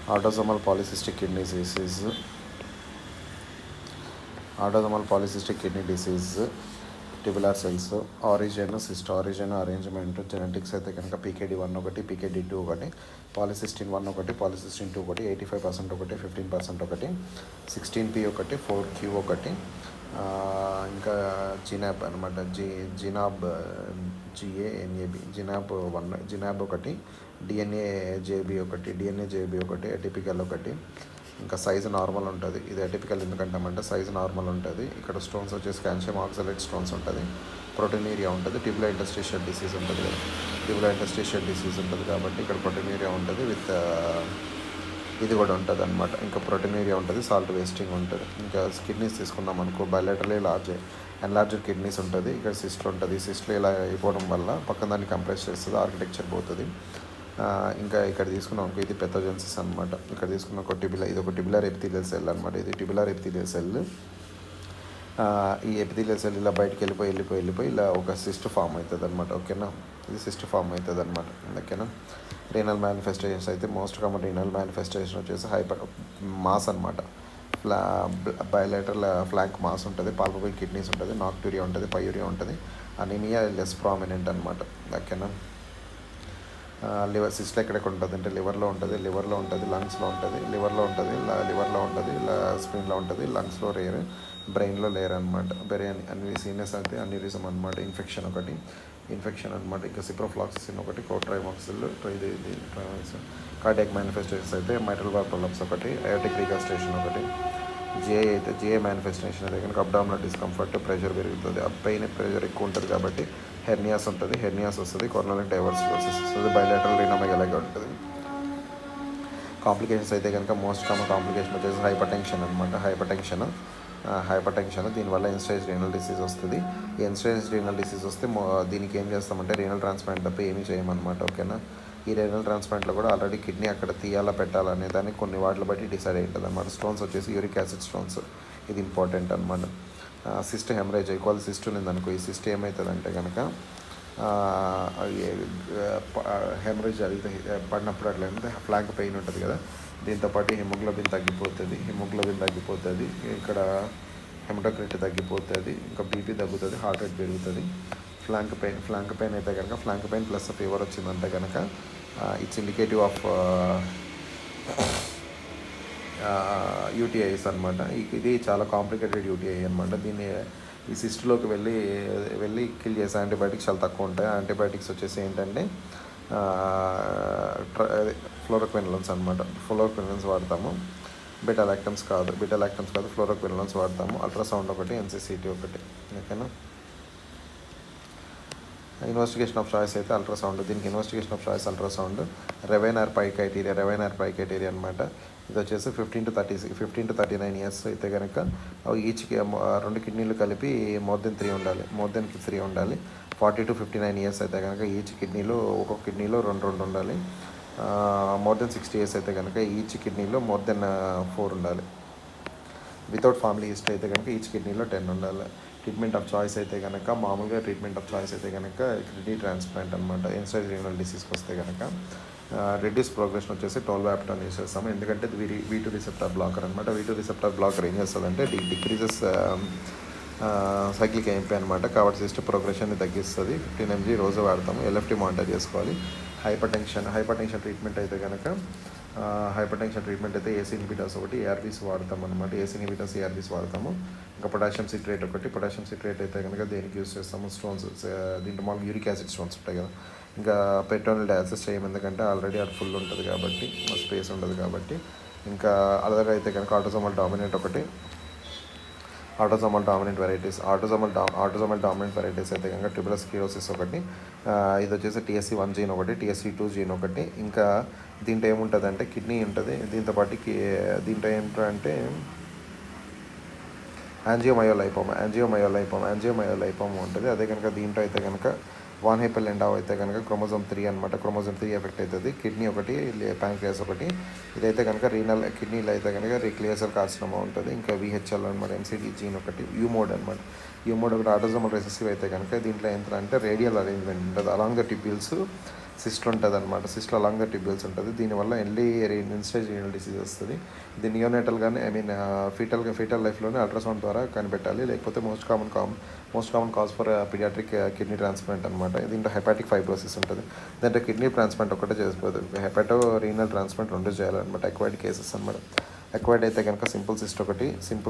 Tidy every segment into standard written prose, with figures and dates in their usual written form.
autosomal polycystic kidney disease, autosomal polycystic kidney disease, tubular cells, origin, cyst origin, arrangement, genetics అయితే కనుక PKD1 ఒకటి, PKD2 ఒకటి, పాలిసిస్టిన్ 1 ఒకటి, పాలిసిస్టిన్ 2 ఒకటి, 85% ఒకటి, 15% ఒకటి, 16P ఒకటి, 4Q ఒకటి, ఇంకా జినాబ్ అనమాట, జినాబ్ GANAB, జినాబ్ ఒకటి, DNA JB ఒకటి, DNA JB ఒకటి, ఎటిపికల్ ఒకటి, ఇంకా సైజు నార్మల్ ఉంటుంది. ఇది ఎటిపికల్ ఎందుకంటామంటే సైజు నార్మల్ ఉంటుంది. ఇక్కడ స్టోన్స్ వచ్చేసి కాల్షియం ఆక్సలేట్ స్టోన్స్ ఉంటుంది, ప్రోటీనీరియా ఉంటుంది, ట్యూబులర్ ఇంటర్స్టిషియల్ డిసీజ్ ఉంటుంది కదా, ట్యూబులర్ ఇంటర్స్టిషియల్ డిసీజ్ ఉంటుంది కాబట్టి ఇక్కడ ప్రోటీనీరియా ఉంటుంది విత్ ఇది కూడా ఉంటుంది అనమాట. ఇంకా ప్రోటీనీరియా ఉంటుంది, సాల్ట్ వేస్టింగ్ ఉంటుంది. ఇంకా కిడ్నీస్ తీసుకుందాం అనుకో, బయలాటరల్లీ ఎన్లార్జ్డ్ కిడ్నీస్ ఉంటుంది. ఇక్కడ సిస్ట్లు ఉంటుంది. సిస్ట్లు ఇలా అయిపోవడం వల్ల పక్కన దాన్ని కంప్రెస్ చేస్తుంది, ఆర్కిటెక్చర్ పోతుంది. ఇంకా ఇక్కడ తీసుకున్నాం అనుకో, ఇది పెథోజెన్సిస్ అనమాట. ఇక్కడ తీసుకున్న ఒక ఇది ఒక ట్యూబులర్ ఎపిథీలియల్ సెల్ అనమాట. ఇది ట్యూబులర్ ఎపిథీలియల్ సెల్. ఈ ఎపిథీలియల్ సెల్ ఇలా బయటకు వెళ్ళిపోయి ఇలా ఒక సిస్ట్ ఫామ్ అవుతుంది అనమాట. ఓకేనా, ఇది సిస్ట్ ఫామ్ అవుతుంది అనమాట. ఓకేనా. రీనల్ మేనిఫెస్టేషన్స్ అయితే మోస్ట్ కామన్ రీనల్ మేనిఫెస్టేషన్ వచ్చేసి హైపర్ మాస్ అనమాట. బయలేటరల్ ఫ్లాంక్ మాస్ ఉంటుంది, పాల్పబుల్ కిడ్నీస్ ఉంటుంది, నాక్టూరియా ఉంటుంది, పయూరియా ఉంటుంది, అనీమియా లెస్ ప్రామినెంట్ అనమాట. ఓకేనా. లివర్ సిస్ట్లో ఎక్కడెక్కడ ఉంటుంది అంటే లివర్లో ఉంటుంది, లంగ్స్లో ఉంటుంది, లివర్లో ఉంటుంది, స్ప్లీన్లో ఉంటుంది, లంగ్స్లో రేర్, బ్రెయిన్లో లేరు అనమాట. అన్ని సీనియర్స్ అయితే అన్యూరిజం అనమాట. ఇన్ఫెక్షన్ అనమాట. ఇంకా సిప్రోఫ్లాక్సిసిన్ ఒకటి, కోట్రైమాక్సిల్, ఇది కార్డియాక్ మేనిఫెస్టేషన్స్ అయితే మైట్రల్ వాల్వ్ ప్రొలాప్స్ ఒకటి, అయోటిక్ రీగస్ట్రేషన్ ఒకటి. జిఏ మేనిఫెస్టేషన్ అయితే కనుక అబ్డామినల్ డిస్కంఫర్ట్, ప్రెషర్ పెరుగుతుంది, ప్రెషర్ ఎక్కువ ఉంటుంది కాబట్టి హెర్నియాస్ ఉంటుంది, వస్తుంది, కొర్నలిక్ డైవర్సిలోసిస్ వస్తుంది, బైలేటరల్ రీనోమెగాలిగా ఉంటుంది. కాంప్లికేషన్స్ అయితే కనుక మోస్ట్ కామన్ కాంప్లికేషన్ వచ్చేసి హైపర్ టెన్షన్. దీనివల్ల ఎన్స్టేజ్ రీనల్ డిసీజ్ వస్తుంది. ఈ ఎన్స్టేజ్ రీనల్ డిసీజ్ వస్తే దీనికి ఏం చేస్తామంటే రీనల్ ట్రాన్స్ప్లాంట్ తప్ప ఏమీ చేయమన్నమాట. ఓకేనా. ఈ రీనల్ ట్రాన్స్ప్లాంట్లో కూడా ఆల్రెడీ కిడ్నీ అక్కడ తీయాలా పెట్టాలనే దాన్ని కొన్ని వాటిని బట్టి డిసైడ్ అయి ఉంటుంది అనమాట. స్టోన్స్ వచ్చేసి యూరిక్ యాసిడ్ స్టోన్స్, ఇది ఇంపార్టెంట్ అనమాట. సిస్ట్ హెమరేజ్ ఈక్వల్ సిస్ట్ ఉంది అనుకో, ఈ సిస్ట్ ఏమవుతుందంటే కనుక హెమరేజ్ జరిగితే పడినప్పుడు అట్లా ఫ్లాంక్ పెయిన్ ఉంటుంది కదా, దీంతోపాటు హిమోగ్లోబిన్ తగ్గిపోతుంది, ఇక్కడ హెమటోక్రిట్ తగ్గిపోతుంది, ఇంకా బీపీ తగ్గుతుంది, హార్ట్ రేట్ పెరుగుతుంది. ఫ్లాంక్ పెయిన్ అయితే కనుక ఫ్లాంక్ పెయిన్ ప్లస్ ఫీవర్ వచ్చిందంటే కనుక ఇట్స్ ఇండికేటివ్ ఆఫ్ యూటీఐస్ అనమాట. ఇది చాలా కాంప్లికేటెడ్ యూటీఐ అనమాట. దీన్ని ఈ సిస్ట్లోకి వెళ్ళి కిల్ చేసే యాంటీబయాటిక్స్ చాలా తక్కువ ఉంటాయి. యాంటీబయాటిక్స్ వచ్చేసి ఏంటంటే ఫ్లోరోక్వినోన్స్ అనమాట. ఫ్లోరోక్వినోన్స్ వాడతాము. బీటా లాక్టమ్స్ కాదు, ఫ్లోరోక్వినోన్స్ వాడతాము. అల్ట్రాసౌండ్ ఒకటి, ఎన్సీసీటీ ఒకటి. ఓకేనా. ఇన్వెస్టిగేషన్ ఆఫ్ చాయిస్ అయితే అల్ట్రాసౌండ్. దీనికి ఇన్వెస్టిగేషన్ ఆఫ్ చాయిస్ అల్ట్రాసౌండ్. రెవైనార్ పై క్రైటీరియా అనమాట. ఇది వచ్చేసి 15 to 39 ఇయర్స్ అయితే కనుక ఈచ్కి 2 కిడ్నీలు కలిపి మోర్ దెన్ 3 ఉండాలి. 40 to 59 ఇయర్స్ అయితే కనుక ఈచ్ కిడ్నీలో ఒక్కొక్క కిడ్నీలో 2 ఉండాలి. మోర్ దెన్ 60 ఇయర్స్ అయితే కనుక ఈచ్ కిడ్నీలో మోర్ దెన్ 4 ఉండాలి. వితౌట్ ఫ్యామిలీ హిస్టరీ అయితే కనుక ఈచ్ కిడ్నీలో 10 ఉండాలి. ట్రీట్మెంట్ ఆఫ్ చాయిస్ అయితే కనుక కిడ్నీ ట్రాన్స్ప్లాంట్ అనమాట. ఎన్స్టేజ్ రీనల్ డిసీజ్కి వస్తే కనుక రెడ్యూస్ ప్రోగ్రెషన్ వచ్చేసి టోల్వాప్టాన్ యూస్ చేస్తాము. ఎందుకంటే V2 రిసెప్టార్ బ్లాకర్ అనమాట. V2 రిసెప్టార్ బ్లాకర్ ఏం చేస్తుందంటే డిక్రీజెస్ సైక్లిక్ ఎంపీ అనమాట. కాబట్టి సిస్ట్ ప్రోగ్రెషన్ని తగ్గిస్తుంది. 15 mg రోజు వాడతాము. LFT మానిటర్ చేసుకోవాలి. హైపర్ టెన్షన్ ట్రీట్మెంట్ అయితే కనుక ఏసీ ఇన్హిబిటర్స్ ఒకటి, ARBs వాడతాం అనమాట. ARBs వాడతాము. ఇంకా పొటాషియం సిట్రేట్ అయితే కనుక దేనికి యూస్ చేస్తాము, స్టోన్స్, దీంట్లో మాకు యూరిక్ యాసిడ్ స్టోన్స్ ఉంటాయి కదా. ఇంకా పెట్రోల్ డయాసిస్ చేయం, ఎందుకంటే ఆల్రెడీ అది ఫుల్ ఉంటుంది కాబట్టి, స్పేస్ ఉండదు కాబట్టి. ఇంకా అలాగే అయితే కనుక ఆటోసోమల్ డామినెంట్ వెరైటీస్ అయితే కనుక ట్యూబులర్ స్క్లిరోసిస్ ఒకటి, ఇది వచ్చేసి TSC1 జీన్ ఒకటి, TSC2 జీన్ ఒకటి. ఇంకా దీంట్లో ఏముంటుంది అంటే కిడ్నీ ఉంటుంది. దీంతో పాటు దీంట్లో ఏంటంటే యాంజియోమయోలైపోమా ఉంటుంది. అదే కనుక దీంట్లో అయితే కనుక వాన్ హెపెల్ ఎండావ్ అయితే కనుక క్రోమోజోమ్ 3 అనమాట. క్రోమోజోమ్ 3 ఎఫెక్ట్ అవుతుంది. కిడ్నీ ఒకటి, ప్యాంక్రియాస్ ఒకటి. ఇదైతే కనుక రీనల్ కిడ్నీలో అయితే కనుక క్లియర్ సెల్ కార్సినోమా ఉంటుంది. ఇంకా విహెచ్ఎల్ అనమాట, ఎంసీడీ జీన్ ఒకటి, యూమోడ్ అనమాట. యూమోడ్ ఒకటి ఆటోజోమల్ రిసెసివ్ అయితే కనుక దీంట్లో ఏంటంటే రేడియల్ అరేంజ్మెంట్ ఉంటుంది. అలాంగ్ ద టిబ్యూల్స్ సిస్ట్ ఉంటుంది అనమాట. సిస్ట్ అలాంగ్ ద టిబ్యూల్స్ ఉంటుంది. దీనివల్ల ఇన్స్టేజ్ రీనల్ డిసీజ్ వస్తుంది. ఇది నియోనేటల్గానే ఫీటల్ లైఫ్లోనే అల్ట్రాసౌండ్ ద్వారా కనిపెట్టాలి. లేకపోతే most common cause for paediatric kidney transplant అనమాట. దీంట్లో హెపాటిక్ ఫైబ్రోసిస్ ఉంటుంది. దాంట్లో కిడ్నీ ట్రాన్స్ప్లాంట్ ఒకటే చేసుకోదు, హెపాటో రీనల్ ట్రాన్స్ప్లాంట్ రెండు చేయాలన్నమాట. ఎక్వైర్డ్ కేసెస్ అనమాట. ఎక్వైర్డ్ అయితే కనుక సింపుల్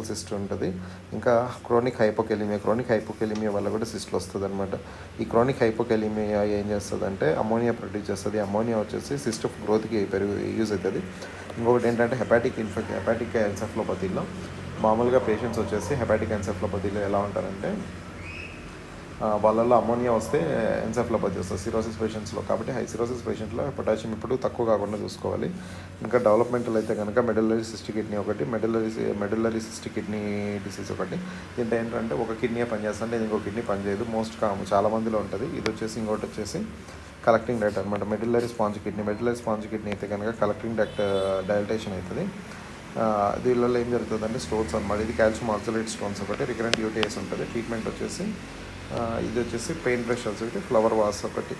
సిస్ట్ ఉంటుంది. ఇంకా క్రోనిక్ హైపోకెలిమియా వల్ల కూడా సిస్ట్లు వస్తుంది అనమాట. ఈ క్రోనిక్ హైపోకెలిమియా ఏం చేస్తుందంటే అమోనియా ప్రొడ్యూస్ చేస్తుంది. అమోనియా వచ్చేసి సిస్ట్ గ్రోత్కి యూజ్ అవుతుంది. ఇంకొకటి ఏంటంటే హెపాటిక్ ఎన్సెఫలోపతిలో మామూలుగా పేషెంట్స్ వచ్చేసి హెపాటిక్ ఎన్సెఫలోపతిలో ఎలా ఉంటారంటే వాళ్ళల్లో అమోనియా వస్తే ఎన్సెఫలోపతి వస్తుంది సిరోసిస్ పేషెంట్స్లో. కాబట్టి సిరోసిస్ పేషెంట్లో పొటాషియం ఇప్పుడు తక్కువ కాకుండా చూసుకోవాలి. ఇంకా డెవలప్మెంటల్ అయితే కనుక మెడుల్లరీ సిస్టిక్ కిడ్నీ ఒకటి, మెడుల్లరీ సిస్టిక్ కిడ్నీ డిసీజ్ ఒకటి. దీంట్లో ఏంటంటే ఒక కిడ్నీ పనిచేస్తుంటే ఇంకో కిడ్నీ పనిచేయదు. చాలా మందిలో ఉంటుంది. ఇది వచ్చేసి ఇంకోటి వచ్చేసి కలెక్టింగ్ డక్ట్ అనమాట. మెడుల్లరీ స్పాంజ్ కిడ్నీ అయితే కనుక కలెక్టింగ్ డక్ట్ డైలటేషన్ అవుతుంది. దీనిలో ఏం జరుగుతుందంటే స్టోన్స్ అనమాట. ఇది కాల్షియం ఆక్సలేట్ స్టోన్స్ ఒకటి, రికరెంట్ యూటీఎస్ ఉంటుంది. ట్రీట్మెంట్ వచ్చేసి ఇది వచ్చేసి పెయిన్ బ్రష్ ఒకటి, ఫ్లవర్ వాస్ ఒకటి,